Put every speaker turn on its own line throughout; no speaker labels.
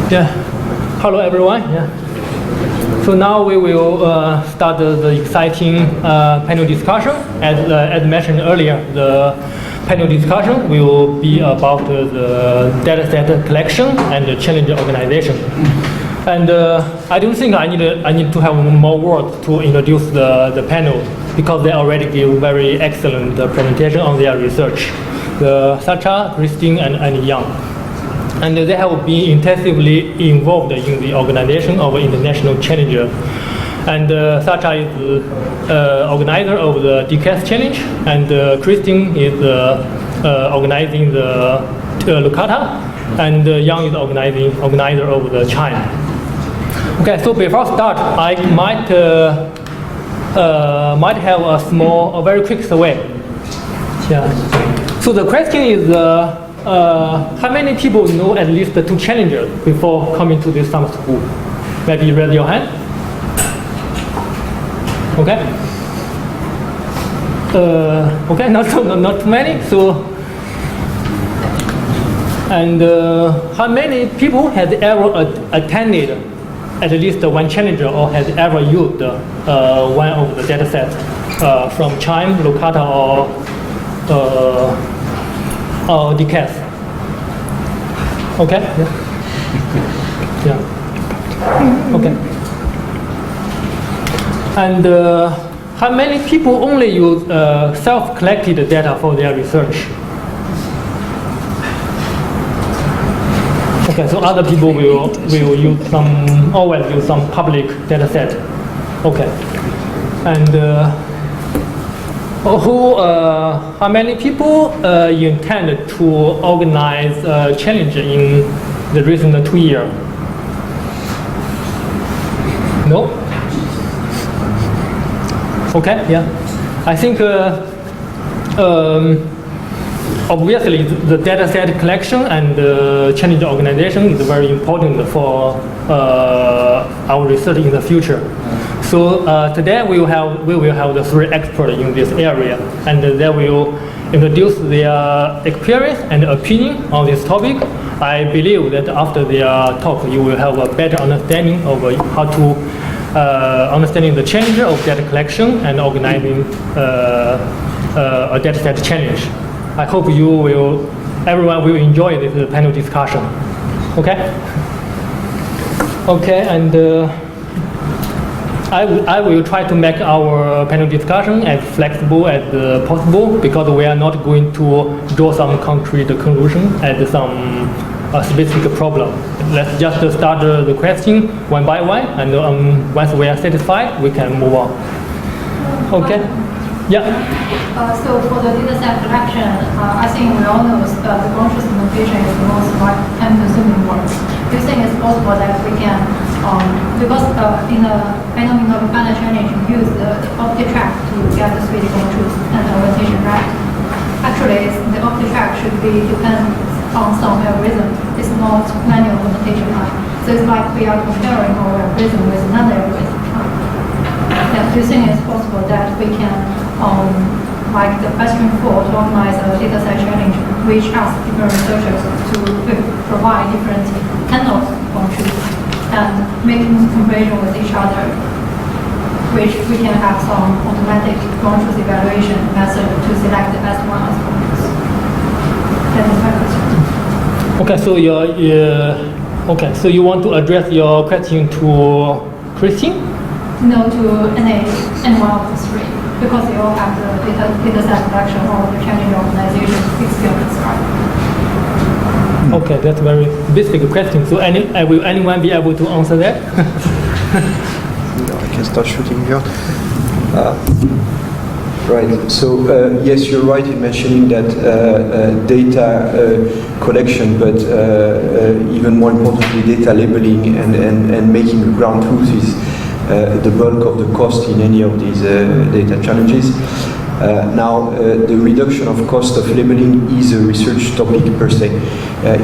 Yeah. Hello, everyone. Yeah. So now we will start the exciting panel discussion. As mentioned earlier, the panel discussion will be about the dataset collection and the challenge organization. And I don't think I need to have more words to introduce the panel, because they already give very excellent presentation on their research. Sacha, Krstulovic, and Wang. And they have been intensively involved in the organization of international challenger. And Sacha is organizer of the DCAS challenge, and Krstulovic is organizing the Lucata, and Wang is organizer of the China. Okay, so before start, I might have a very quick survey. Yeah. So the question is, how many people know at least the two challengers before coming to this summer school? Maybe raise your hand. Okay. Okay, not too many. So, and how many people has ever attended at least one challenger or has ever used one of the datasets from Chime, Lucata, or DCAS? Okay. Yeah. Yeah. Okay. And how many people only use self-collected data for their research? Okay, so other people will always use some public data set. Okay. And how many people intend to organize a challenge in the recent 2 years? No? Okay, yeah. I think obviously the dataset collection and challenge organization is very important for our research in the future. So today we will have the three experts in this area, and they will introduce their experience and opinion on this topic. I believe that after their talk, you will have a better understanding of how to understanding the challenge of data collection and organizing a dataset challenge. I hope everyone will enjoy this panel discussion. Okay? Okay, and I will try to make our panel discussion as flexible as possible, because we are not going to draw some concrete conclusion at some specific problem. Let's just start the question one by one, and once we are satisfied, we can move on. Okay? Yeah.
So for the dataset collection, I think we all know that the conscious annotation is the most time-consuming work. Do you think it's possible that we can, because in a panel challenge, you use the opti-track to get the speed controls and orientation right? Actually, the opti-track should be dependent on some algorithm. It's not manual annotation line. So it's like we are comparing our algorithm with another algorithm. Do you think it's possible that we can, like the question 4, to organize a dataset challenge, which asks different researchers to provide different handles on truth and making comparison with each other, which we can have some automatic truth evaluation method to select the best one as well. That is my question.
So you want to address your question to Krstulovic?
No, to any one of the three, because they all have the dataset collection or the challenge organization experience, right?
Okay, that's a very basic question. So will anyone be able to answer that?
I can start shooting here. Right, so yes, you're right in mentioning that data collection, but even more importantly, data labeling and making the ground truth is the bulk of the cost in any of these data challenges. Now, the reduction of cost of labeling is a research topic per se.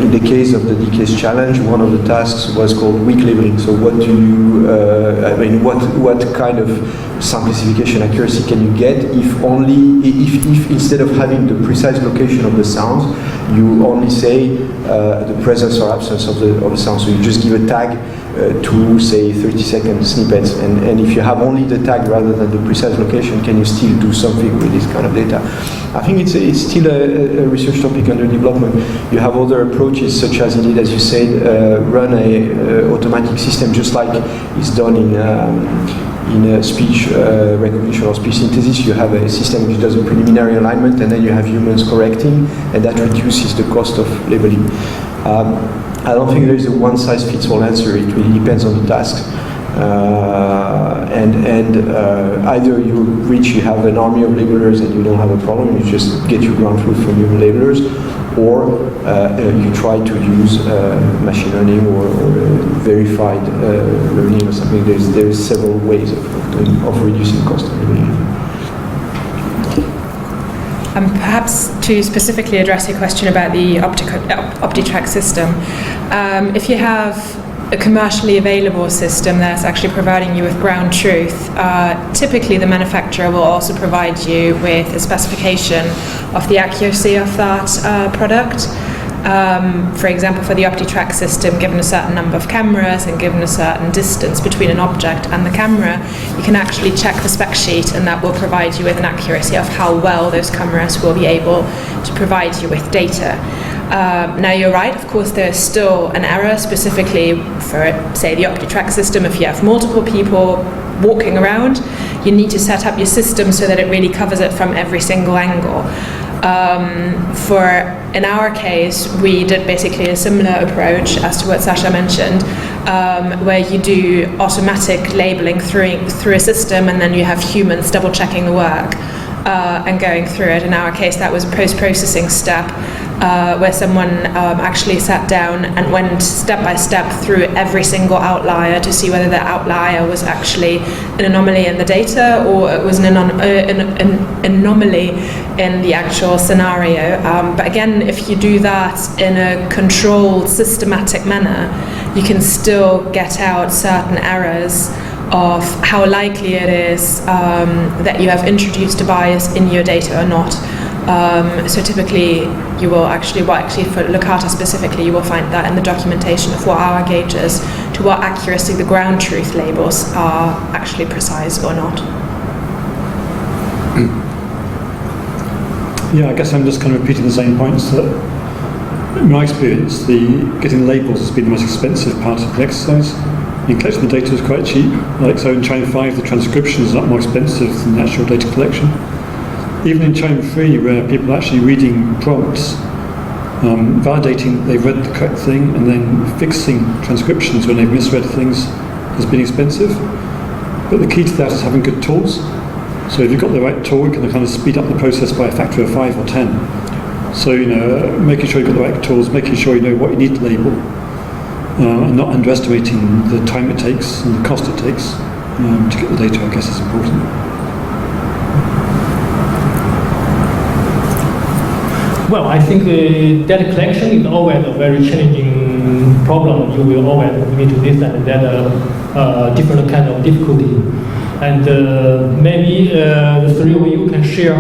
In the case of the DK's challenge, one of the tasks was called weak labeling. So what do you, what kind of sound classification accuracy can you get if instead of having the precise location of the sounds, you only say the presence or absence of the sound. So you just give a tag to say 30-second snippets, and if you have only the tag rather than the precise location, can you still do something with this kind of data? I think it's still a research topic under development. You have other approaches, such as indeed, as you said, run a automatic system, just like is done in speech recognition or speech synthesis. You have a system which does a preliminary alignment, and then you have humans correcting, and that reduces the cost of labeling. I don't think there is a one-size-fits-all answer. It really depends on the tasks. Either you have an army of labelers and you don't have a problem, you just get your ground truth from human labelers, or you try to use machine learning or verified learning or something. There's several ways of reducing cost of labeling.
Perhaps to specifically address your question about the OptiTrack system, if you have a commercially available system that's actually providing you with ground truth, typically the manufacturer will also provide you with a specification of the accuracy of that product. For example, for the OptiTrack system, given a certain number of cameras and given a certain distance between an object and the camera, you can actually check the spec sheet, and that will provide you with an accuracy of how well those cameras will be able to provide you with data. Now, you're right, of course, there's still an error, specifically for, say, the OptiTrack system. If you have multiple people walking around, you need to set up your system so that it really covers it from every single angle. In our case, we did basically a similar approach as to what Sacha mentioned, where you do automatic labeling through a system, and then you have humans double checking the work and going through it. In our case, that was a post-processing step where someone actually sat down and went step by step through every single outlier to see whether the outlier was actually an anomaly in the data or it was an anomaly in the actual scenario. But again, if you do that in a controlled, systematic manner, you can still get out certain errors of how likely it is that you have introduced a bias in your data or not. So typically, you will actually for Locata specifically, you will find that in the documentation of what our gauge is, to what accuracy the ground truth labels are actually precise or not.
Yeah, I guess I'm just kind of repeating the same points that, in my experience, getting labels has been the most expensive part of the exercise. And collecting the data is quite cheap. So in Chime 5, the transcription is a lot more expensive than the actual data collection. Even in Chime 3, where people are actually reading prompts, validating that they've read the correct thing, and then fixing transcriptions when they've misread things has been expensive. But the key to that is having good tools. So if you've got the right tool, it can kind of speed up the process by a factor of 5 or 10. So, making sure you've got the right tools, making sure you know what you need to label, and not underestimating the time it takes and the cost it takes to get the data, I guess, is important.
Well, I think data collection is always a very challenging problem. You will always meet this and that different kind of difficulty. And maybe the three of you can share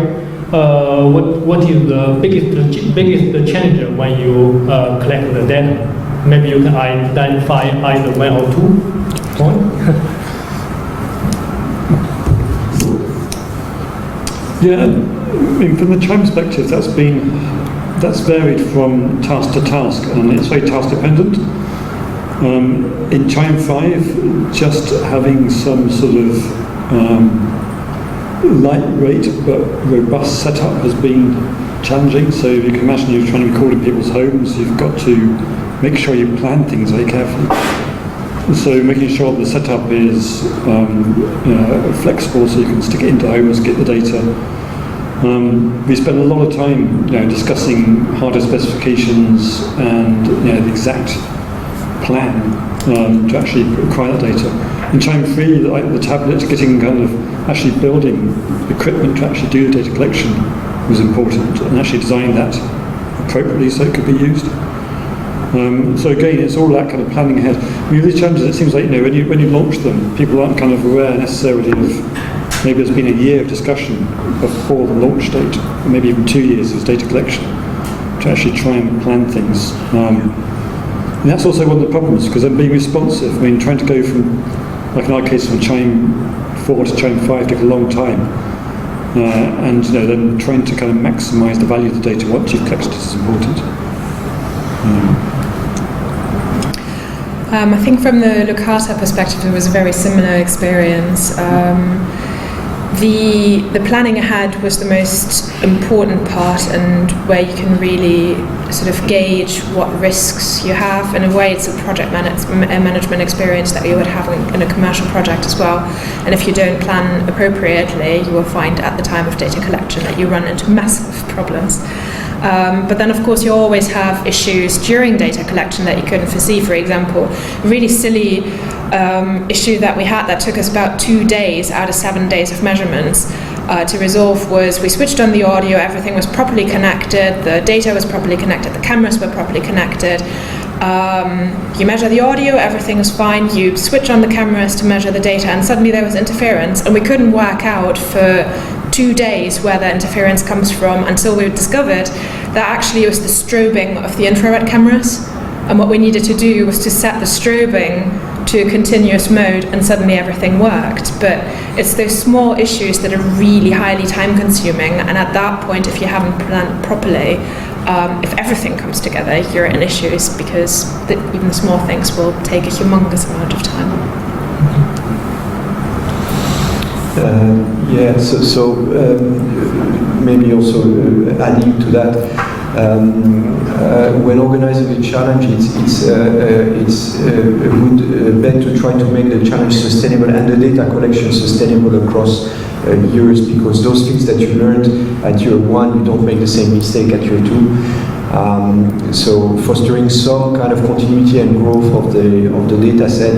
what is the biggest challenge when you collect the data. Maybe you can identify either one or two points.
Yeah, I mean, from the Chime perspective, that's varied from task to task, and it's very task dependent. In Chime 5, just having some sort of lightweight but robust setup has been challenging. So you can imagine you're trying to record in people's homes, you've got to make sure you plan things very carefully. So making sure the setup is flexible so you can stick it into homes, get the data. We spend a lot of time discussing hardware specifications and the exact plan to actually acquire that data. in Chime 3, like the tablets getting kind of actually building equipment to actually do the data collection was important, and actually designing that appropriately so it could be used. So again, it's all that kind of planning ahead. I mean, these challenges, it seems like, when you launch them, people aren't kind of aware necessarily of, maybe there's been a year of discussion before the launch date, or maybe even 2 years of data collection, to actually try and plan things. And that's also one of the problems, because then being responsive, I mean, trying to go from, like in our case, from Chime 4 to Chime 5 took a long time. And then trying to kind of maximise the value of the data once you've collected it is important.
I think from the Lucata perspective, it was a very similar experience. The planning ahead was the most important part, and where you can really sort of gauge what risks you have. In a way, it's a project management experience that you would have in a commercial project as well. And if you don't plan appropriately, you will find at the time of data collection that you run into massive problems. But then, of course, you always have issues during data collection that you couldn't foresee. For example, a really silly issue that we had that took us about 2 days out of 7 days of measurements to resolve was we switched on the audio, everything was properly connected, the data was properly connected, the cameras were properly connected. You measure the audio, everything was fine, you switch on the cameras to measure the data, and suddenly there was interference, and we couldn't work out for 2 days where the interference comes from, until we discovered that actually it was the strobing of the infrared cameras, and what we needed to do was to set the strobing to a continuous mode, and suddenly everything worked. But it's those small issues that are really highly time consuming, and at that point, if you haven't planned properly, if everything comes together, you're in issues, because even the small things will take a humongous amount of time.
Maybe also adding to that, when organizing a challenge, it's a good bet to try to make the challenge sustainable and the data collection sustainable across years, because those things that you learned at year 1, you don't make the same mistake at year 2. So fostering some kind of continuity and growth of the data set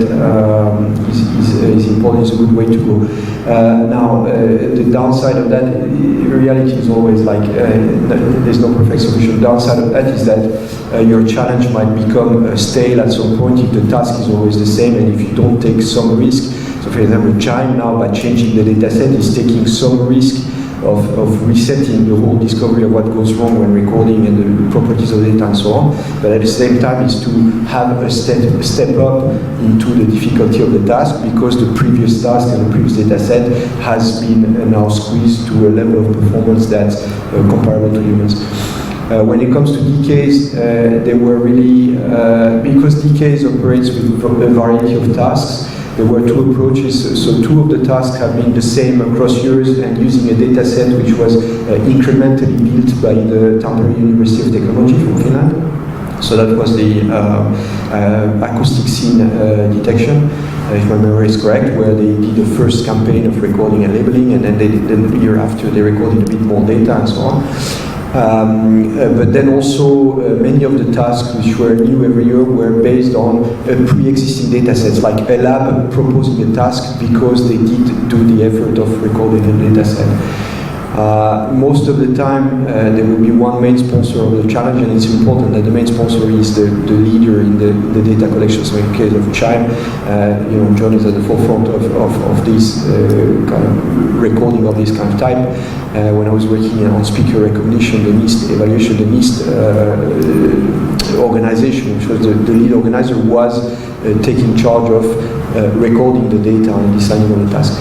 is important. It's a good way to go. Now, the downside of that, reality is always like there's no perfect solution. The downside of that is that your challenge might become stale at some point if the task is always the same, and if you don't take some risk. So, for example, Chime now, by changing the data set, is taking some risk of resetting the whole discovery of what goes wrong when recording and the properties of data and so on. But at the same time, is to have a step up into the difficulty of the task, because the previous task and the previous data set has been now squeezed to a level of performance that's comparable to humans. When it comes to DKs, they were really, because DKs operates with a variety of tasks, there were 2 approaches. So 2 of the tasks have been the same across years, and using a data set which was incrementally built by the Tampere University of Technology from Finland. So that was the acoustic scene detection, if my memory is correct, where they did the first campaign of recording and labeling, and then the year after they recorded a bit more data and so on. But then also many of the tasks which were new every year were based on pre-existing data sets, like a lab proposing a task because they did do the effort of recording a data set. Most of the time there will be one main sponsor of the challenge, and it's important that the main sponsor is the leader in the data collection. So in the case of Chime, John is at the forefront of this kind of recording of this kind of type. When I was working on speaker recognition, the NIST evaluation, the NIST organization, which was the lead organizer, was taking charge of recording the data and deciding on the task.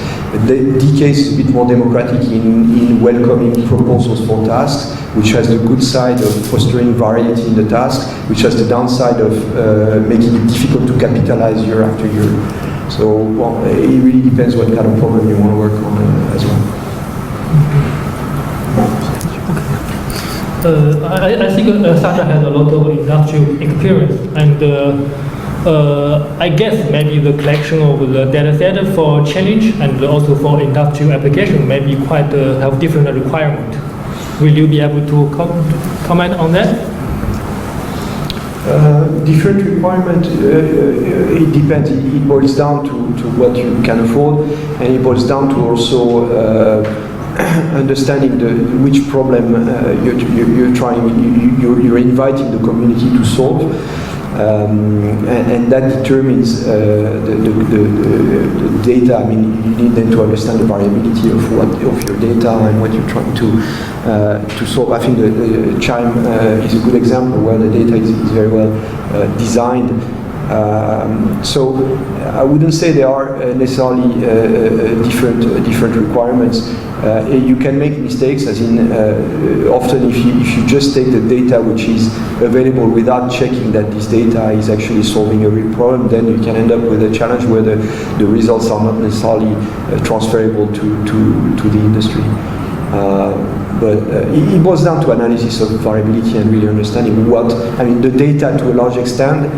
The DK is a bit more democratic in welcoming proposals for tasks, which has the good side of fostering variety in the task, which has the downside of making it difficult to capitalize year after year. So it really depends what kind of problem you want to work on as well.
I think Sacha has a lot of industrial experience, and I guess maybe the collection of the data set for challenge and also for industrial application may be quite have different requirement. Will you be able to comment on that?
Different requirement, it depends. It boils down to what you can afford, and it boils down to also understanding which problem you're inviting the community to solve, and that determines the data. I mean, you need then to understand the variability of your data and what you're trying to solve. I think the Chime is a good example where the data is very well designed. So I wouldn't say there are necessarily different requirements. You can make mistakes, as in often if you just take the data which is available without checking that this data is actually solving a real problem, then you can end up with a challenge where the results are not necessarily transferable to the industry. But it boils down to analysis of variability and really understanding the data to a large extent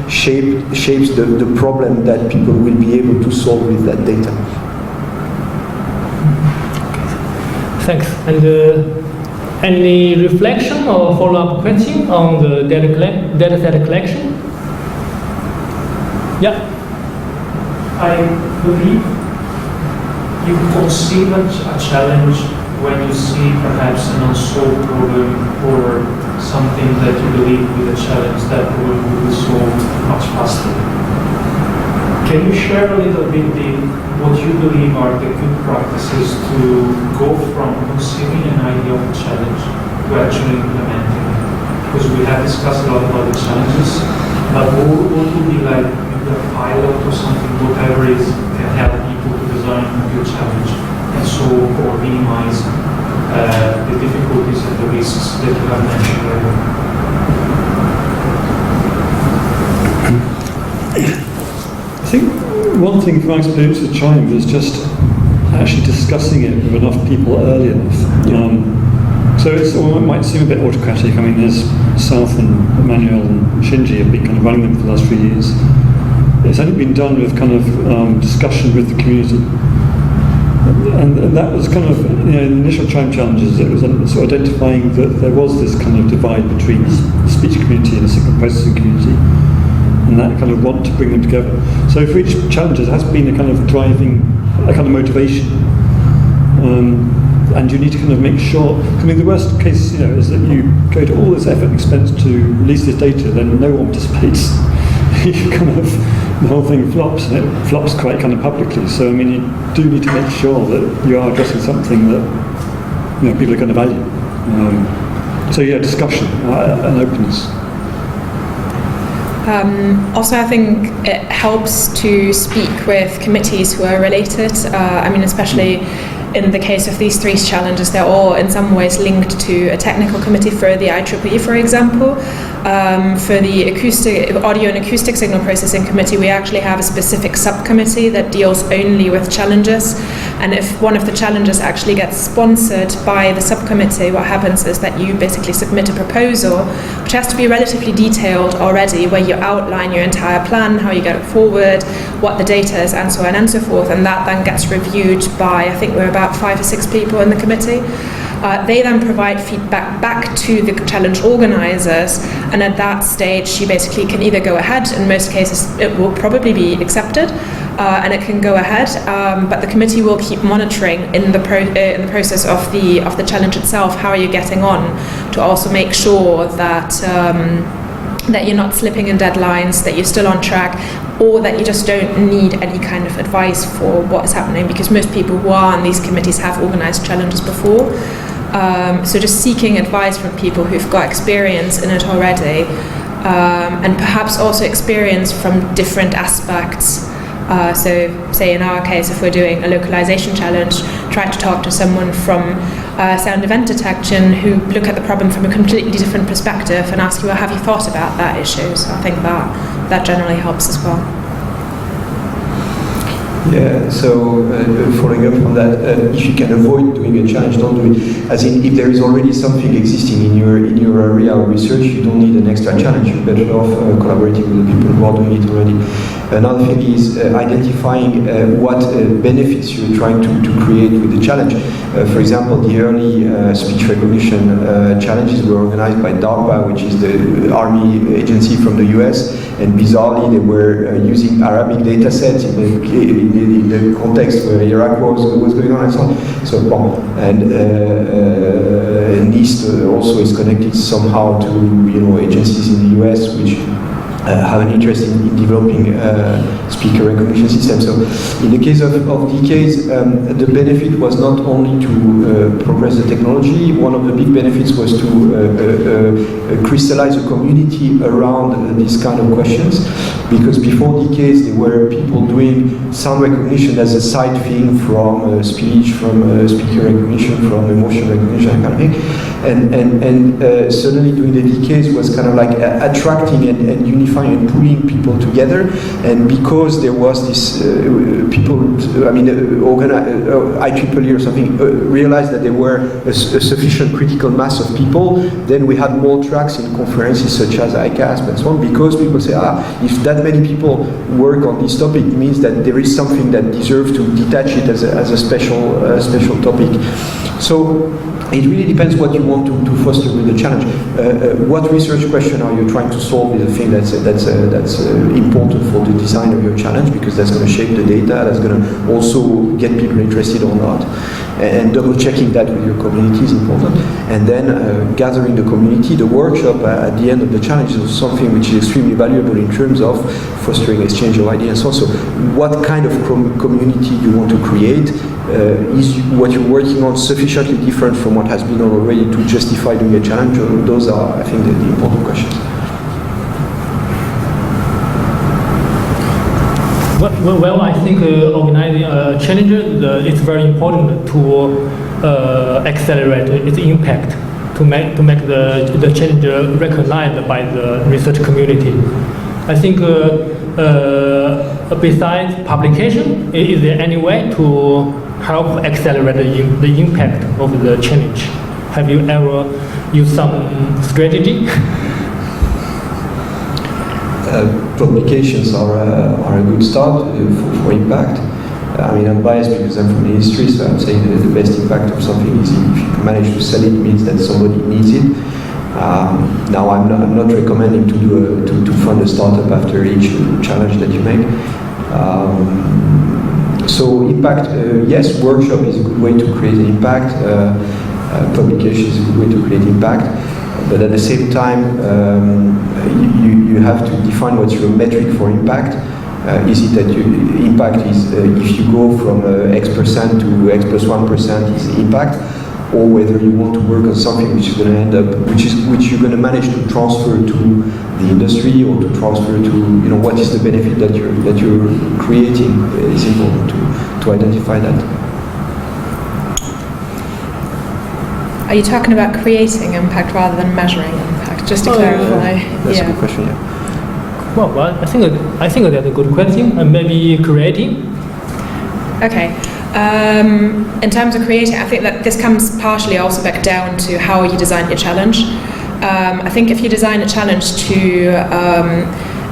shapes the problem that people will be able to solve with that data.
Thanks. And any reflection or follow-up question on the dataset collection? Yeah.
I believe you conceive a challenge when you see perhaps an unsolved problem or something that you believe with a challenge that problem will be solved much faster. Can you share a little bit what you believe are the good practices to go from conceiving an idea of a challenge to actually implementing it? Because we have discussed a lot about the challenges, but what would be like a pilot or something, whatever is can help people to design a good challenge and solve or minimize the difficulties and the risks that you have mentioned earlier?
I think one thing from my experience with Chime was just actually discussing it with enough people early enough. So it might seem a bit autocratic. I mean, there's South and Emmanuel and Shinji have been kind of running them for the last few years. It's only been done with kind of discussion with the community. And that was kind of, the initial Chime challenges, it was sort of identifying that there was this kind of divide between the speech community and the signal processing community, and that kind of want to bring them together. So for each challenge, it has been a kind of driving, a kind of motivation. And you need to kind of make sure, I mean, the worst case, is that you go to all this effort and expense to release this data, then no one participates. The whole thing flops, and it flops quite kind of publicly. So, I mean, you do need to make sure that you are addressing something that people are going to value. So, yeah, discussion and openness.
Also, I think it helps to speak with committees who are related. I mean, especially in the case of these three challenges, they're all in some ways linked to a technical committee for the IEEE, for example. For the audio and acoustic signal processing committee, we actually have a specific subcommittee that deals only with challenges. And if one of the challenges actually gets sponsored by the subcommittee, what happens is that you basically submit a proposal, which has to be relatively detailed already, where you outline your entire plan, how you get it forward, what the data is, and so on and so forth. And that then gets reviewed by, I think we're about 5 or 6 people in the committee. They then provide feedback back to the challenge organisers, and at that stage you basically can either go ahead, in most cases it will probably be accepted, and it can go ahead, but the committee will keep monitoring in the process of the challenge itself, how are you getting on, to also make sure that that you're not slipping in deadlines, that you're still on track, or that you just don't need any kind of advice for what is happening, because most people who are on these committees have organised challenges before. So just seeking advice from people who've got experience in it already, and perhaps also experience from different aspects. So say in our case, if we're doing a localization challenge, try to talk to someone from sound event detection who look at the problem from a completely different perspective and ask you, well, have you thought about that issue? So I think that generally helps as well.
Yeah, so following up on that, if you can avoid doing a challenge, don't do it. As in, if there is already something existing in your area of research, you don't need an extra challenge. You're better off collaborating with the people who are doing it already. Another thing is identifying what benefits you're trying to create with the challenge. For example, the early speech recognition challenges were organized by DARPA, which is the army agency from the US, and bizarrely they were using Arabic datasets in the context where Iraq was going on and so on. So, bon, and NIST also is connected somehow to agencies in the US which have an interest in developing speaker recognition systems. So in the case of DKs, the benefit was not only to progress the technology. One of the big benefits was to crystallize a community around these kind of questions, because before DKs there were people doing sound recognition as a side thing from speech, from speaker recognition, from emotion recognition, that kind of thing. And suddenly doing the DKs was kind of like attracting and unifying and pulling people together. And because there was this, people, IEEE or something realized that there were a sufficient critical mass of people, then we had more tracks in conferences such as ICASP and so on, because people say, if that many people work on this topic, it means that there is something that deserves to detach it as a special topic. So it really depends what you want to foster with the challenge. What research question are you trying to solve is a thing that's important for the design of your challenge, because that's going to shape the data, that's going to also get people interested or not. And double checking that with your community is important. And then gathering the community, the workshop at the end of the challenge is something which is extremely valuable in terms of fostering exchange of ideas. Also, what kind of community you want to create? Is what you're working on sufficiently different from what has been already to justify doing a challenge? Those are, I think, the important questions.
Well, I think organizing a challenge, it's very important to accelerate its impact, to make the challenge recognized by the research community. I think besides publication, is there any way to help accelerate the impact of the challenge? Have you ever used some strategy?
Publications are a good start for impact. I'm biased because I'm from the industry, so I'm saying that the best impact of something is if you manage to sell it, means that somebody needs it. Now, I'm not recommending to fund a startup after each challenge that you make. So impact, yes, workshop is a good way to create an impact. Publication is a good way to create impact. But at the same time, you have to define what's your metric for impact. Is it that impact is if you go from X% to X plus 1% is impact, or whether you want to work on something which is going to end up, which you're going to manage to transfer to the industry, or to transfer to what is the benefit that you're creating. It's important to identify that.
Are you talking about creating impact rather than measuring impact? Just to clarify.
That's a good question. Yeah.
Well, I think that's a good question. And maybe creating.
Okay. In terms of creating, I think that this comes partially also back down to how you design your challenge. I think if you design a challenge to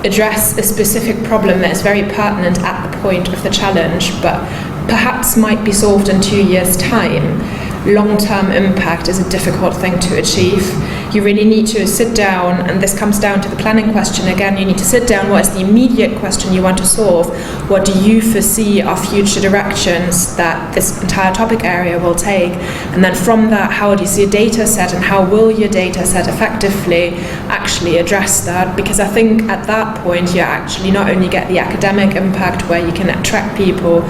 address a specific problem that is very pertinent at the point of the challenge, but perhaps might be solved in 2 years' time, long-term impact is a difficult thing to achieve. You really need to sit down, and this comes down to the planning question again. You need to sit down, what is the immediate question you want to solve? What do you foresee are future directions that this entire topic area will take? And then from that, how do you see a data set, and how will your data set effectively actually address that? Because I think at that point, you actually not only get the academic impact where you can attract people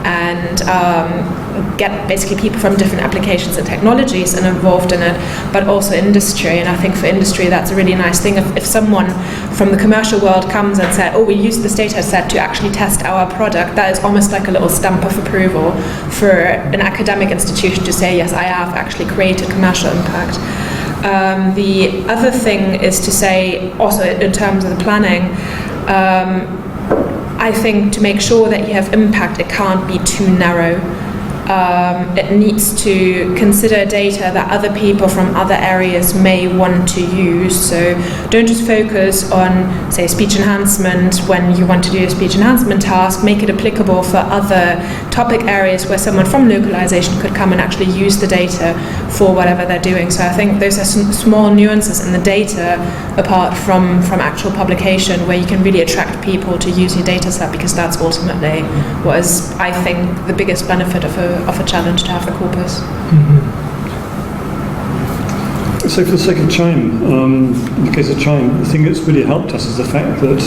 and get basically people from different applications and technologies and involved in it, but also industry. And I think for industry, that's a really nice thing. If someone from the commercial world comes and said, we use this data set to actually test our product, that is almost like a little stamp of approval for an academic institution to say, yes, I have actually created commercial impact. The other thing is to say, also in terms of the planning, I think to make sure that you have impact, it can't be too narrow. it needs to consider data that other people from other areas may want to use. So don't just focus on, say, speech enhancement when you want to do a speech enhancement task. Make it applicable for other topic areas where someone from localization could come and actually use the data for whatever they're doing. So I think those are some small nuances in the data, apart from actual publication, where you can really attract people to use your data set, because that's ultimately what is, I think, the biggest benefit of a challenge to have the corpus.
So for the sake of Chime, in the case of Chime, the thing that's really helped us is the fact that,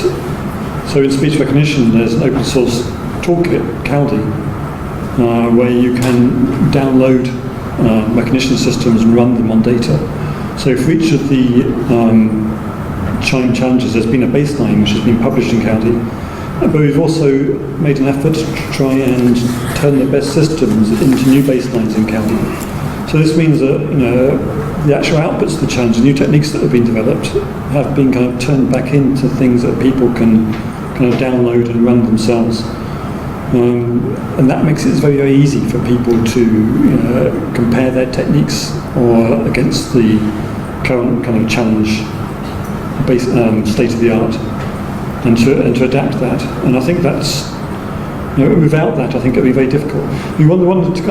so in speech recognition there's an open source toolkit, Caldi, where you can download recognition systems and run them on data. So for each of the Chime challenges there's been a baseline which has been published in Caldi. But we've also made an effort to try and turn the best systems into new baselines in Caldi. So this means that the actual outputs of the challenge, the new techniques that have been developed, have been kind of turned back into things that people can kind of download and run themselves. And that makes it very, very easy for people to compare their techniques or against the current kind of challenge state of the art. And to adapt that, and I think that's, without that, I think it'd be very difficult. I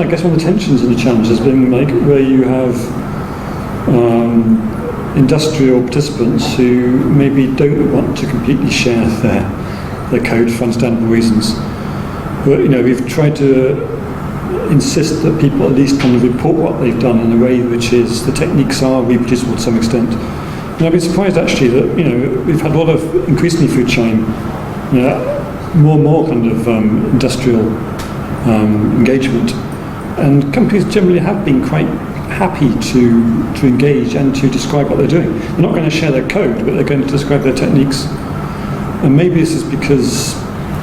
guess one of the tensions in the challenge has been like where you have industrial participants who maybe don't want to completely share their code for understandable reasons. But we've tried to insist that people at least kind of report what they've done in a way which is the techniques are reproducible to some extent. And I've been surprised actually that we've had a lot of, increasingly through Chime, more and more kind of industrial engagement, and companies generally have been quite happy to engage and to describe what they're doing. They're not going to share their code, but they're going to describe their techniques. And maybe this is because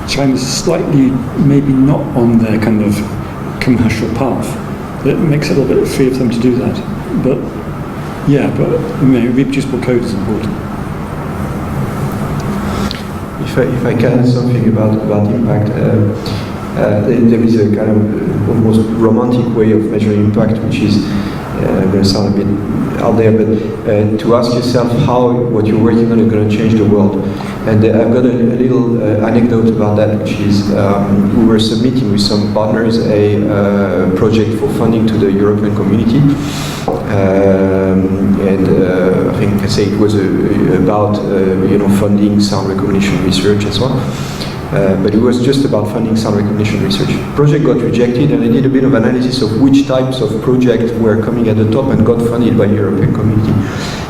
Chime is slightly maybe not on their kind of commercial path. It makes it a little bit free of them to do that. But reproducible code is important.
If I can add something about impact, there is a kind of almost romantic way of measuring impact, which is going to sound a bit out there, but to ask yourself how what you're working on is going to change the world. And I've got a little anecdote about that, which is we were submitting with some partners a project for funding to the European community. And I think I say it was about funding sound recognition research and so on. But it was just about funding sound recognition research. Project got rejected, and I did a bit of analysis of which types of projects were coming at the top and got funded by the European community.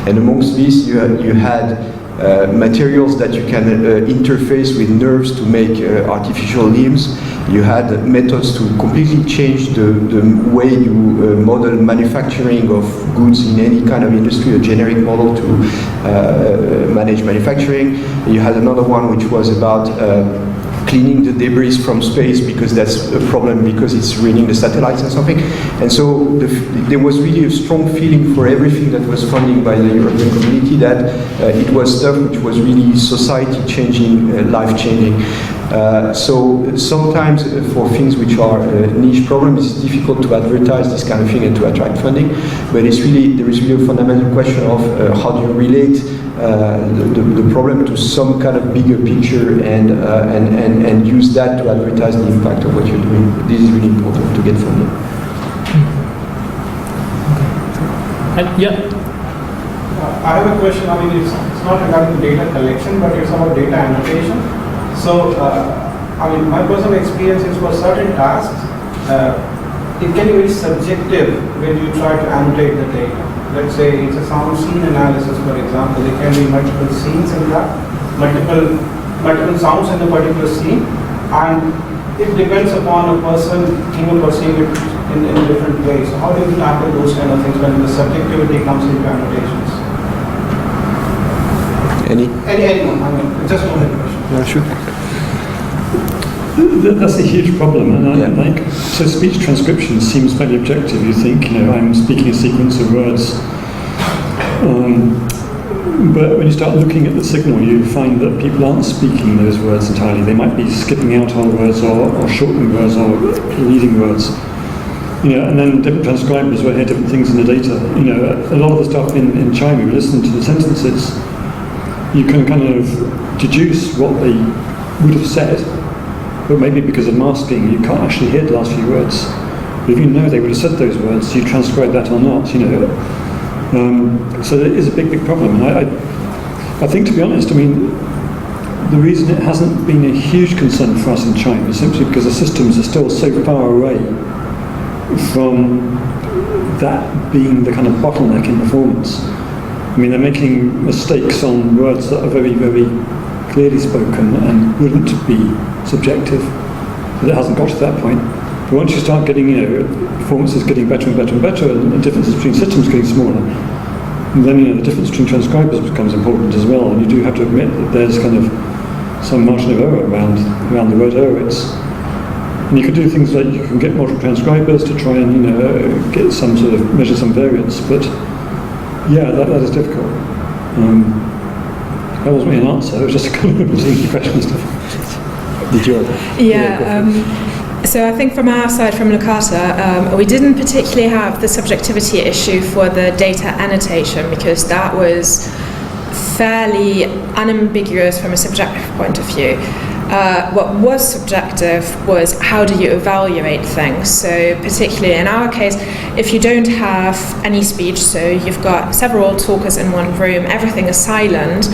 And amongst these, you had materials that you can interface with nerves to make artificial limbs. You had methods to completely change the way you model manufacturing of goods in any kind of industry, a generic model to manage manufacturing. You had another one which was about cleaning the debris from space, because that's a problem because it's ruining the satellites and something. And so there was really a strong feeling for everything that was funded by the European community that it was stuff which was really society-changing, life-changing. So sometimes for things which are niche problems, it's difficult to advertise this kind of thing and to attract funding. But there is really a fundamental question of how do you relate the problem to some kind of bigger picture and use that to advertise the impact of what you're doing. This is really important to get funding.
I have a question. I mean, it's not regarding data collection, but it's about data annotation. So, my personal experience is for certain tasks, it can be very subjective when you try to annotate the data. Let's say it's a sound scene analysis, for example. There can be multiple scenes in that, multiple sounds in a particular scene, and it depends upon a person even perceiving it in different ways. So how do you tackle those kind of things when the subjectivity comes into annotations? Anyone? Just one question.
Yeah, sure.
That's a huge problem, and so speech transcription seems very objective. You think, I'm speaking a sequence of words, but when you start looking at the signal, you find that people aren't speaking those words entirely. They might be skipping out whole words or shortening words or leading words. And then different transcribers will hear different things in the data. A lot of the stuff in China, you listen to the sentences, you can kind of deduce what they would have said, but maybe because of masking, you can't actually hear the last few words. But if you know they would have said those words, you transcribe that or not, So it is a big, big problem. And I think, to be honest, the reason it hasn't been a huge concern for us in China is simply because the systems are still so far away from that being the kind of bottleneck in performance. They're making mistakes on words that are very, very clearly spoken and wouldn't be subjective, but it hasn't got to that point. But once you start getting, performances getting better and better and better, and the differences between systems getting smaller, then the difference between transcribers becomes important as well, and you do have to admit that there's kind of some margin of error around the word error. And you can do things like you can get multiple transcribers to try and get some sort of measure some variance, but yeah, that is difficult. That wasn't really an answer. It was just a kind of a question and stuff. Did you?
Yeah. So I think from our side, from Locata, we didn't particularly have the subjectivity issue for the data annotation because that was fairly unambiguous from a subjective point of view. What was subjective was how do you evaluate things. So particularly in our case, if you don't have any speech, so you've got several talkers in one room, everything is silent,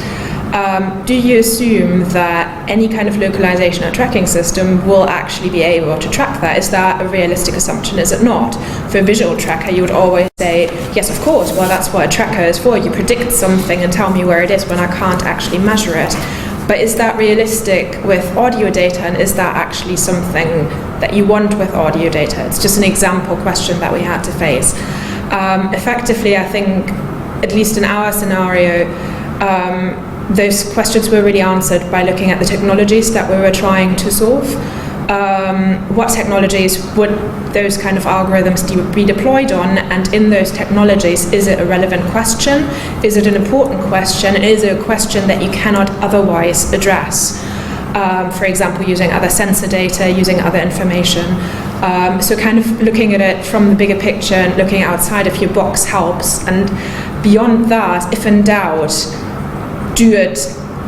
do you assume that any kind of localization or tracking system will actually be able to track that? Is that a realistic assumption? Is it not? For a visual tracker, you would always say, yes, of course, well, that's what a tracker is for. You predict something and tell me where it is when I can't actually measure it. But is that realistic with audio data, and is that actually something that you want with audio data? It's just an example question that we had to face. Effectively, I think, at least in our scenario, those questions were really answered by looking at the technologies that we were trying to solve. What technologies would those kind of algorithms be deployed on, and in those technologies, is it a relevant question? Is it an important question? Is it a question that you cannot otherwise address? For example, using other sensor data, using other information. So kind of looking at it from the bigger picture and looking outside of your box helps. And beyond that, if in doubt, do it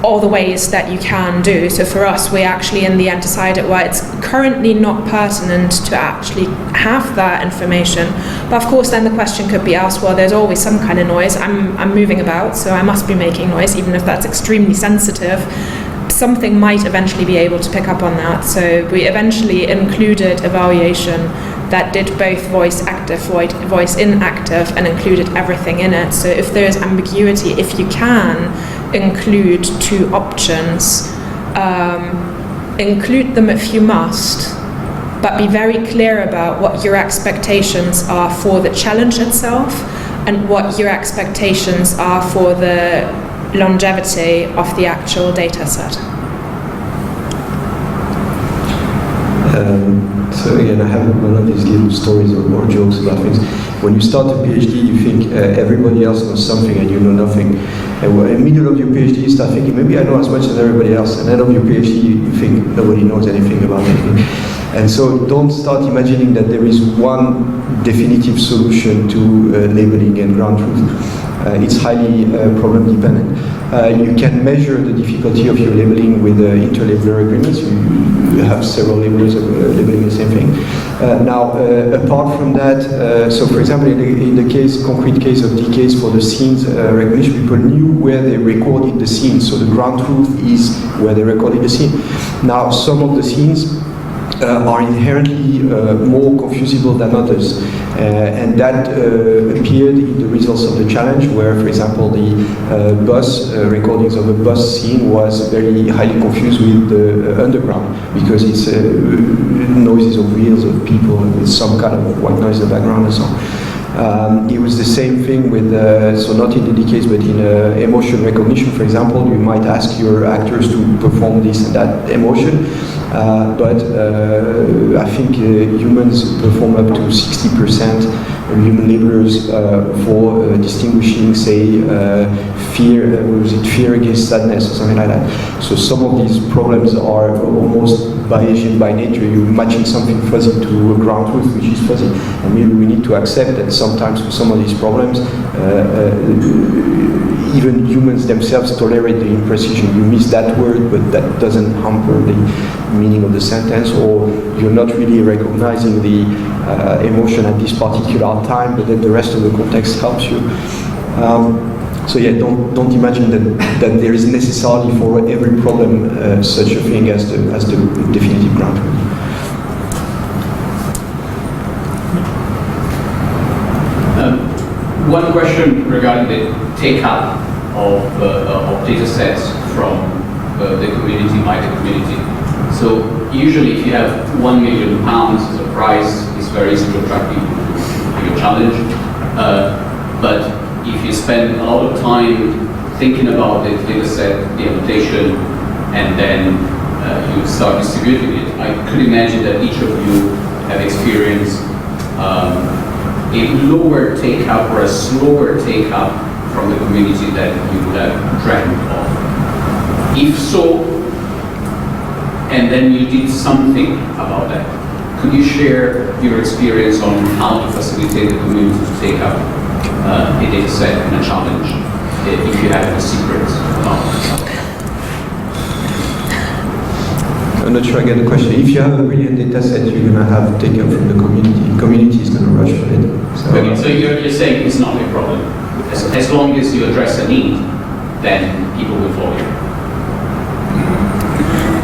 all the ways that you can do. So for us, we actually in the end decided, well, it's currently not pertinent to actually have that information. But of course, then the question could be asked, well, there's always some kind of noise. I'm moving about, so I must be making noise, even if that's extremely sensitive. Something might eventually be able to pick up on that. So we eventually included evaluation that did both voice active, voice inactive, and included everything in it. So if there's ambiguity, if you can include two options, include them if you must, but be very clear about what your expectations are for the challenge itself and what your expectations are for the longevity of the actual data set.
So again, I have one of these little stories or jokes about things. When you start a PhD, you think everybody else knows something and you know nothing. And in the middle of your PhD, you start thinking, maybe I know as much as everybody else. And end of your PhD, you think nobody knows anything about anything. And so don't start imagining that there is one definitive solution to labeling and ground truth. It's highly problem dependent. You can measure the difficulty of your labeling with interlabeler agreements. You have several labelers labeling the same thing. Now, apart from that, so for example, in the concrete case of decays for the scenes recognition, people knew where they recorded the scene. So the ground truth is where they recorded the scene. Now, some of the scenes are inherently more confusable than others. And that appeared in the results of the challenge, where, for example, the bus recordings of a bus scene was very highly confused with the underground, because it's noises of wheels of people with some kind of white noise in the background and so on. It was the same thing with, so not in the decays, but in emotion recognition, for example. You might ask your actors to perform this and that emotion, but I think humans perform up to 60% of human labelers for distinguishing, say, fear against sadness or something like that. So some of these problems are almost Bayesian by nature. You're matching something fuzzy to a ground truth which is fuzzy. And maybe we need to accept that sometimes for some of these problems, even humans themselves tolerate the imprecision. You miss that word, but that doesn't hamper the meaning of the sentence, or you're not really recognizing the emotion at this particular time, but then the rest of the context helps you. So yeah, don't imagine that there is necessarily for every problem such a thing as the definitive ground truth.
One question regarding the take-up of data sets from the community, by the community. So usually if you have £1 million as a prize, it's very easy to attract people to your challenge. But if you spend a lot of time thinking about the data set, the annotation, and then you start distributing it, I could imagine that each of you have experienced a lower take-up or a slower take-up from the community that you would have dreamt of. If so, and then you did something about that, could you share your experience on how to facilitate the community to take up a data set and a challenge, if you have any secrets about it?
I'm not sure I get the question. If you have a brilliant data set, you're going to have taken from the community. The community is going to rush for it. So,
okay, so you're saying it's not a problem. As long as you address a need, then people will follow you.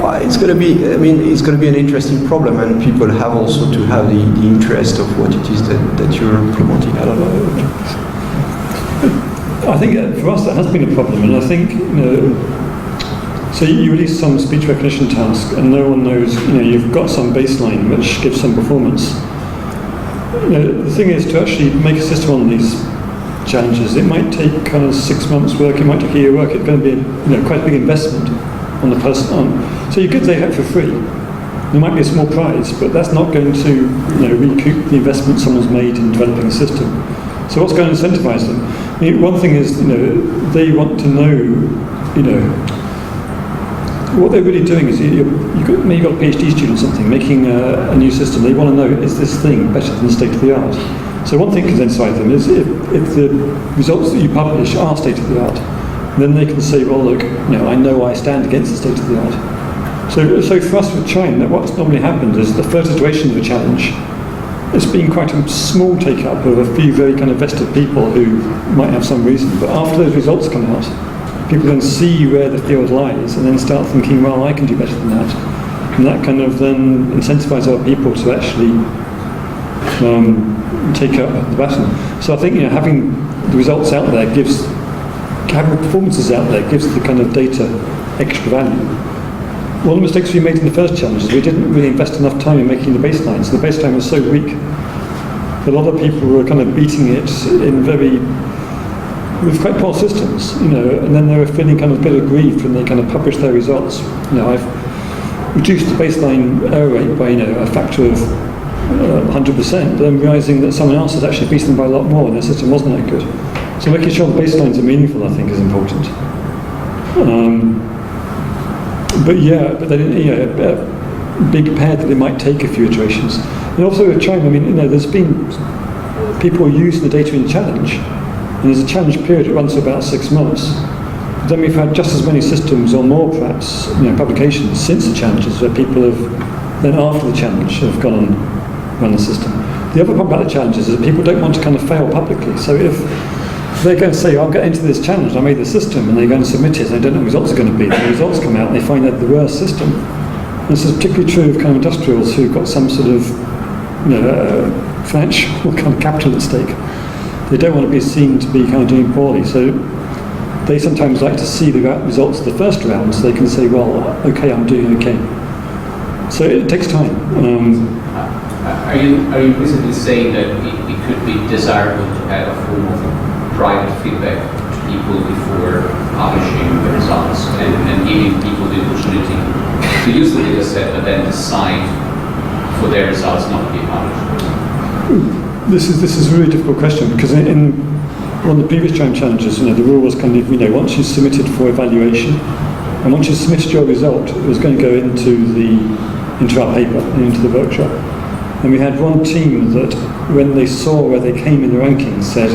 Well, it's going to be. I mean, it's going to be an interesting problem, and people have also to have the interest of what it is that you're promoting. I don't know.
I think for us that has been a problem, and I think so you release some speech recognition task, and no one knows. You've got some baseline which gives some performance. The thing is to actually make a system on these challenges. It might take kind of 6 months' work. It might take a year work. It's going to be quite a big investment on the person. So you could take it for free. There might be a small prize, but that's not going to recoup the investment someone's made in developing a system. So what's going to incentivize them? I mean, one thing is they want to know what they're really doing is maybe you've got a PhD student or something making a new system. They want to know, is this thing better than state of the art? So one thing can incentivize them is if the results that you publish are state of the art, then they can say, well, look, I know I stand against the state of the art. So for us with China, what's normally happened is the first iteration of the challenge, it's been quite a small take-up of a few very kind of vested people who might have some reason. But after those results come out, people then see where the field lies and then start thinking, well, I can do better than that. And that kind of then incentivizes our people to actually take up the baton. So I think having the results out there having the performances out there gives the kind of data extra value. One of the mistakes we made in the first challenge is we didn't really invest enough time in making the baseline. So the baseline was so weak that a lot of people were kind of beating it with quite poor systems, and then they were feeling kind of a bit aggrieved when they kind of published their results. I've reduced the baseline error rate by a factor of 100%, but then realizing that someone else has actually beaten them by a lot more, and their system wasn't that good. So making sure the baselines are meaningful, I think, is important. But then be prepared that it might take a few iterations. And also with China, there's been people using the data in the challenge, and there's a challenge period that runs for about 6 months. But then we've had just as many systems or more, perhaps, publications since the challenges where people have then after the challenge have gone and run the system. The other problem about the challenges is that people don't want to kind of fail publicly. So if they're going to say, I'll get into this challenge, I made the system, and they're going to submit it, and they don't know what the results are going to be. The results come out, and they find out the worst system. And this is particularly true of kind of industrials who've got some sort of financial kind of capital at stake. They don't want to be seen to be kind of doing poorly. So they sometimes like to see the results of the first round, so they can say, well, okay, I'm doing okay. So it takes time.
Are you implicitly saying that it could be desirable to have a form of private feedback to people before publishing the results and giving people the opportunity to use the data set but then decide for their results not to be published?
This is a really difficult question because in one of the previous Chime challenges, the rule was kind of, once you submitted for evaluation, and once you submitted your result, it was going to go into our paper and into the workshop. And we had one team that, when they saw where they came in the rankings, said,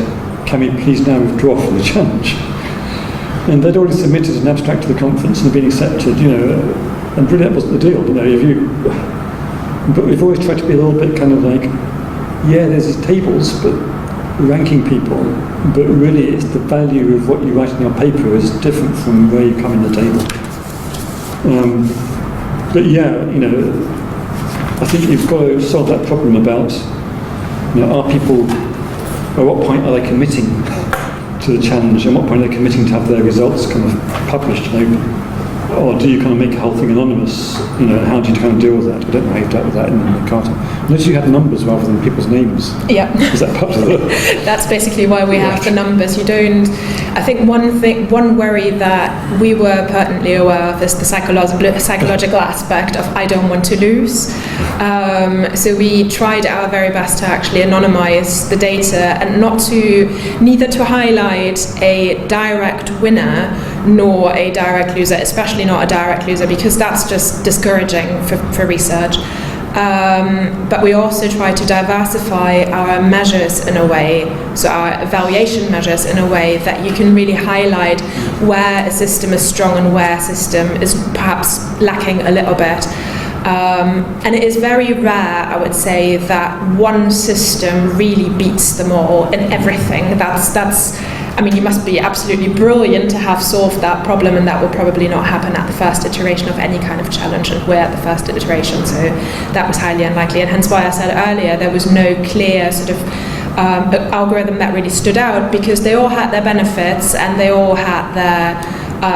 "Can we please now withdraw from the challenge?" And they'd already submitted an abstract to the conference and had been accepted, and really that wasn't the deal. But we've always tried to be a little bit kind of like, yeah, there's these tables, but ranking people, but really it's the value of what you write in your paper is different from where you come in the table. But yeah, I think you've got to solve that problem about, are people, at what point are they committing to the challenge, and what point are they committing to have their results kind of published and open? Or do you kind of make the whole thing anonymous? How do you kind of deal with that? I don't know how you dealt with that in Lucata. Unless you have numbers rather than people's names.
Yeah.
Is that part of it?
That's basically why we have the numbers. You don't. I think one worry that we were pertinently aware of is the psychological aspect of I don't want to lose. So we tried our very best to actually anonymize the data and neither to highlight a direct winner nor a direct loser, especially not a direct loser, because that's just discouraging for research. But we also try to diversify our measures in a way, so our evaluation measures in a way that you can really highlight where a system is strong and where a system is perhaps lacking a little bit. And it is very rare, I would say, that one system really beats them all in everything. You must be absolutely brilliant to have solved that problem, and that will probably not happen at the first iteration of any kind of challenge, and we're at the first iteration, so that was highly unlikely, and hence why I said earlier there was no clear sort of algorithm that really stood out, because they all had their benefits and they all had their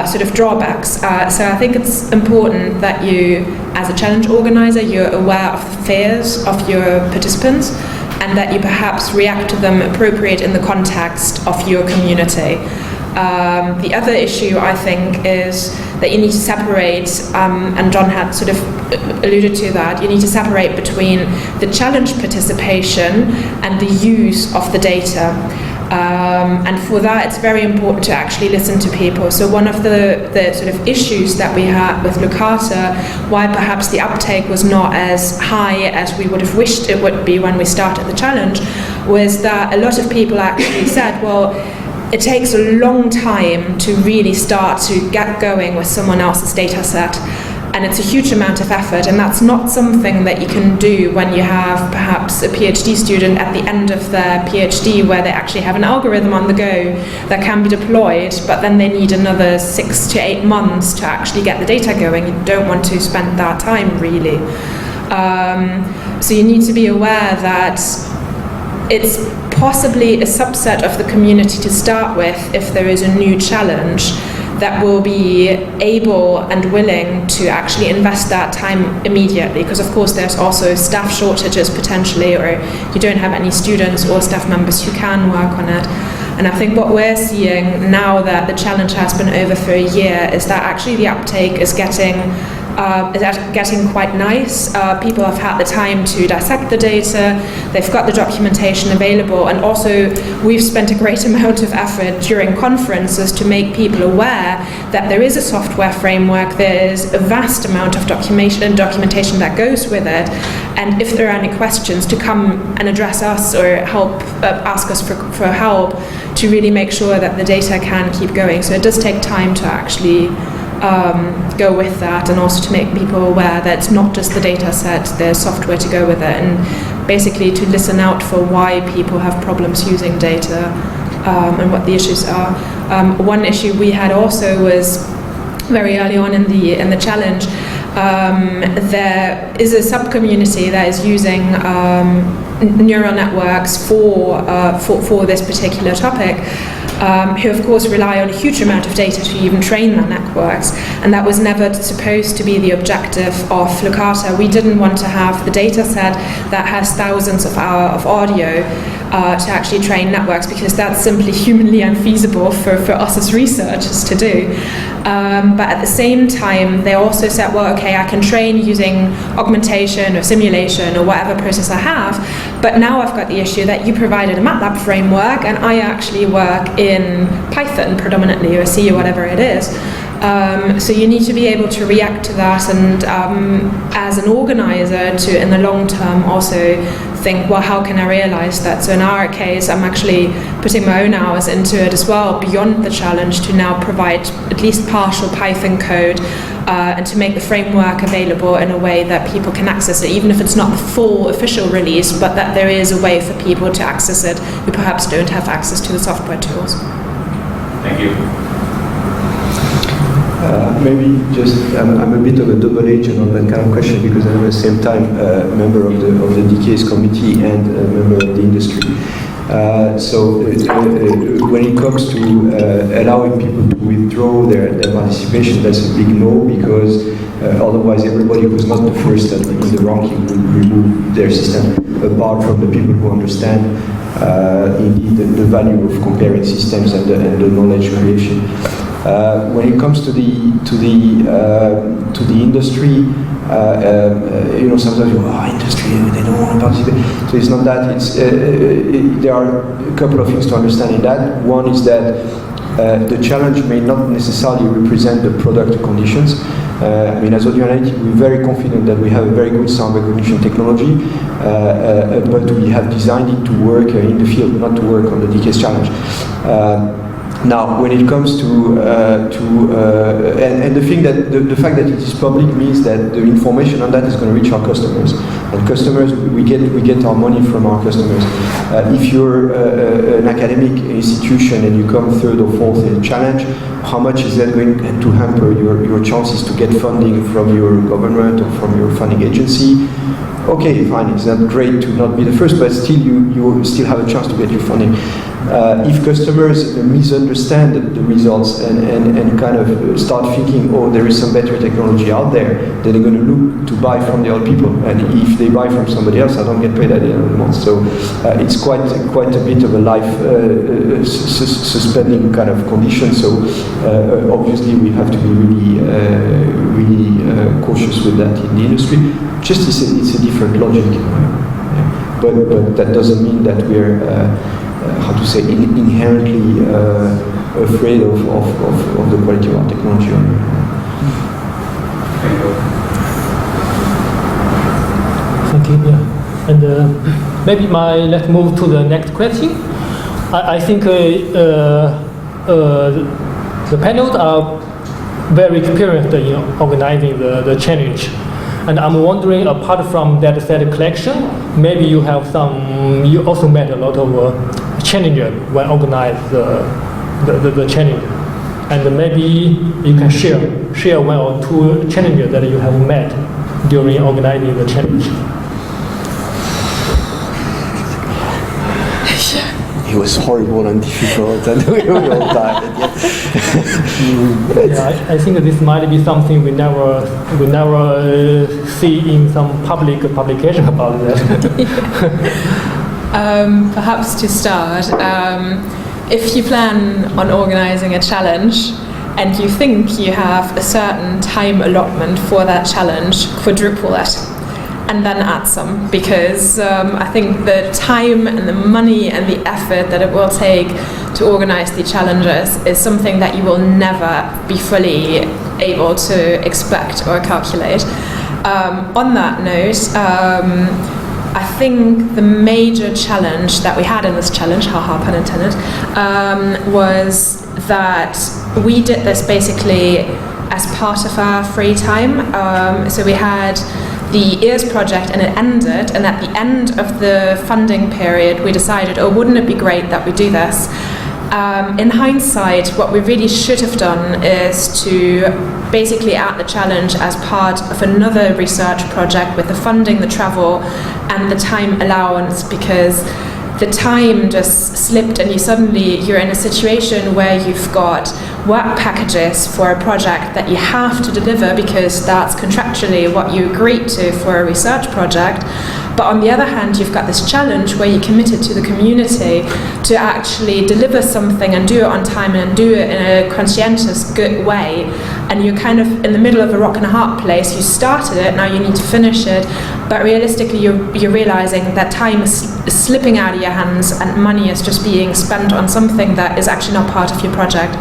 sort of drawbacks. So I think it's important that you, as a challenge organizer, you're aware of the fears of your participants, and that you perhaps react to them appropriate in the context of your community. The other issue, I think, is that you need to separate, and John had sort of alluded to that, you need to separate between the challenge participation and the use of the data. And for that, it's very important to actually listen to people. So one of the sort of issues that we had with Lucata, why perhaps the uptake was not as high as we would have wished it would be when we started the challenge, was that a lot of people actually said, well, it takes a long time to really start to get going with someone else's data set. And it's a huge amount of effort, and that's not something that you can do when you have perhaps a PhD student at the end of their PhD where they actually have an algorithm on the go that can be deployed, but then they need another 6 to 8 months to actually get the data going. You don't want to spend that time, really. So you need to be aware that it's possibly a subset of the community to start with if there is a new challenge that will be able and willing to actually invest that time immediately, because of course there's also staff shortages potentially, or you don't have any students or staff members who can work on it. And I think what we're seeing now that the challenge has been over for a year is that actually the uptake is getting quite nice. People have had the time to dissect the data, they've got the documentation available, and also we've spent a great amount of effort during conferences to make people aware that there is a software framework, there's a vast amount of documentation that goes with it, and if there are any questions, to come and address us or ask us for help to really make sure that the data can keep going. So it does take time to actually go with that, and also to make people aware that it's not just the data set, there's software to go with it, and basically to listen out for why people have problems using data and what the issues are. One issue we had also was very early on in the challenge, there is a sub-community that is using neural networks for this particular topic, who of course rely on a huge amount of data to even train their networks, and that was never supposed to be the objective of Lucata. We didn't want to have the data set that has thousands of hours of audio to actually train networks, because that's simply humanly unfeasible for us as researchers to do. But at the same time, they also said, well, okay, I can train using augmentation or simulation or whatever process I have, But now I've got the issue that you provided a MATLAB framework and I actually work in Python predominantly, or C, or whatever it is. So you need to be able to react to that, and as an organizer to, in the long term, also think, well, how can I realize that? So in our case, I'm actually putting my own hours into it as well, beyond the challenge, to now provide at least partial Python code and to make the framework available in a way that people can access it, even if it's not the full official release, but that there is a way for people to access it who perhaps don't have access to the software tools.
Thank you.
Maybe just, I'm a bit of a double agent on that kind of question, because I'm at the same time a member of the DK's committee and a member of the industry. So when it comes to allowing people to withdraw their participation, that's a big no, because otherwise everybody who's not the first in the ranking will remove their system, apart from the people who understand indeed the value of comparing systems and the knowledge creation. When it comes to the industry, sometimes you go, industry, they don't want to participate. So it's not that. It's there are a couple of things to understand in that. One is that the challenge may not necessarily represent the product conditions. As Audio Analytic, we're very confident that we have a very good sound recognition technology, but we have designed it to work in the field, not to work on the DK's challenge. Now, when it comes to and the thing that the fact that it is public means that the information on that is going to reach our customers, and customers, we get our money from our customers. If you're an academic institution and you come third or fourth in a challenge, how much is that going to hamper your chances to get funding from your government or from your funding agency? Okay, fine, it's not great to not be the first, but still you still have a chance to get your funding. If customers misunderstand the results and kind of start thinking, oh, there is some better technology out there, then they're going to look to buy from the other people. And if they buy from somebody else, I don't get paid at the end of the month. So it's quite a bit of a life suspending kind of condition. So obviously we have to be really cautious with that in the industry. Just it's a different logic, but that doesn't mean that we're inherently afraid of the quality of our technology.
Thank you. Yeah. And maybe let's move to the next question. I think the panels are very experienced in organizing the challenge. And I'm wondering, apart from dataset collection, maybe you also met a lot of challenges when organize the challenge. And maybe you can share one or two challenges that you have met during organizing the challenge.
It was horrible and difficult, and we were all tired.
Yeah, I think this might be something we never see in some public publication about that.
Perhaps to start, if you plan on organizing a challenge and you think you have a certain time allotment for that challenge, quadruple that. And then add some, because I think the time and the money and the effort that it will take to organize the challenges is something that you will never be fully able to expect or calculate. On that note, I think the major challenge that we had in this challenge, haha, pun intended, was that we did this basically as part of our free time. So we had the EARS project and it ended, and at the end of the funding period we decided, oh, wouldn't it be great that we do this? In hindsight, what we really should have done is to basically add the challenge as part of another research project with the funding, the travel and the time allowance, because the time just slipped and you're in a situation where you've got work packages for a project that you have to deliver because that's contractually what you agreed to for a research project, But on the other hand, you've got this challenge where you're committed to the community to actually deliver something and do it on time and do it in a conscientious, good way. And you're kind of in the middle of a rock and a hard place. You started it, now you need to finish it. But realistically, you're realizing that time is slipping out of your hands and money is just being spent on something that is actually not part of your project.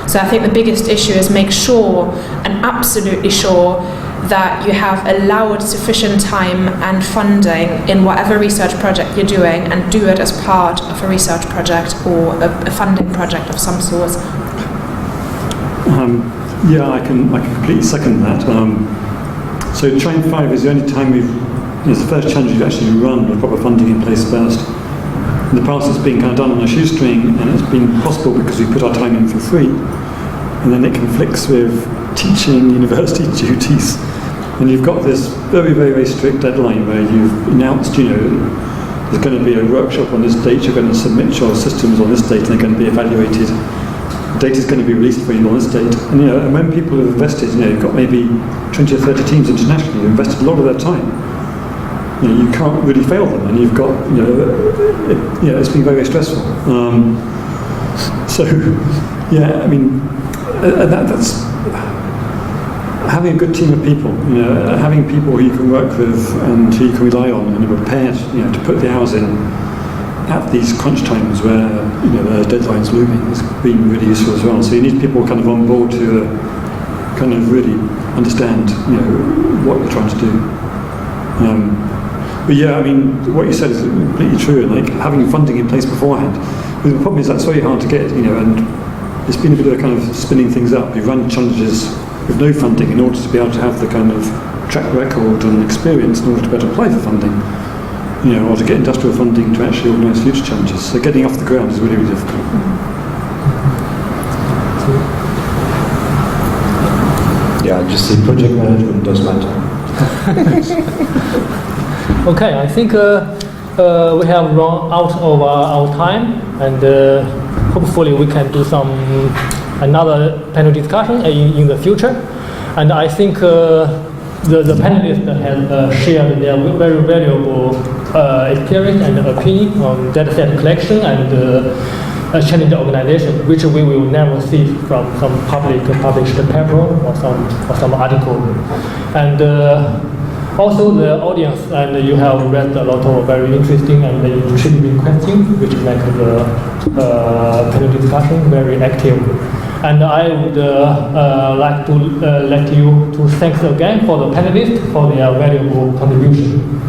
So I think the biggest issue is make sure, and absolutely sure, that you have allowed sufficient time and funding in whatever research project you're doing, and do it as part of a research project or a funding project of some sort.
Yeah, I can completely second that. So Train 5 is the only time it's the first challenge you've actually run with proper funding in place first. In the past it's been kind of done on a shoestring, and it's been possible because we put our time in for free, and then it conflicts with teaching university duties. And you've got this very, very, very strict deadline where you've announced, there's going to be a workshop on this date, you're going to submit your systems on this date, and they're going to be evaluated. Data is going to be released for you on this date. And, and when people have invested, you've got maybe 20 or 30 teams internationally who've invested a lot of their time. You can't really fail them, and you've got, it's been very, very stressful. So, yeah, I mean, that's having a good team of people, having people who you can work with and who you can rely on and are prepared, to put the hours in at these crunch times where, the deadline's looming has been really useful as well. So you need people kind of on board to kind of really understand, what you're trying to do. But yeah, I mean, what you said is completely true, and like having funding in place beforehand. The problem is that's very hard to get, and it's been a bit of a kind of spinning things up. We've run challenges with no funding in order to be able to have the kind of track record and experience in order to be able to apply for funding, or to get industrial funding to actually organise future challenges. So getting off the ground is really, really difficult.
Yeah, just say project management does matter.
Okay, I think we have run out of our time, and hopefully we can do another panel discussion in the future. And I think the panelists have shared their very valuable experience and opinion on dataset collection and challenge organization, which we will never see from some published paper or some article. And also the audience, and you have read a lot of very interesting and intriguing questions, which make the panel discussion very active. And I would like to let you to thanks again for the panelists for their valuable contribution.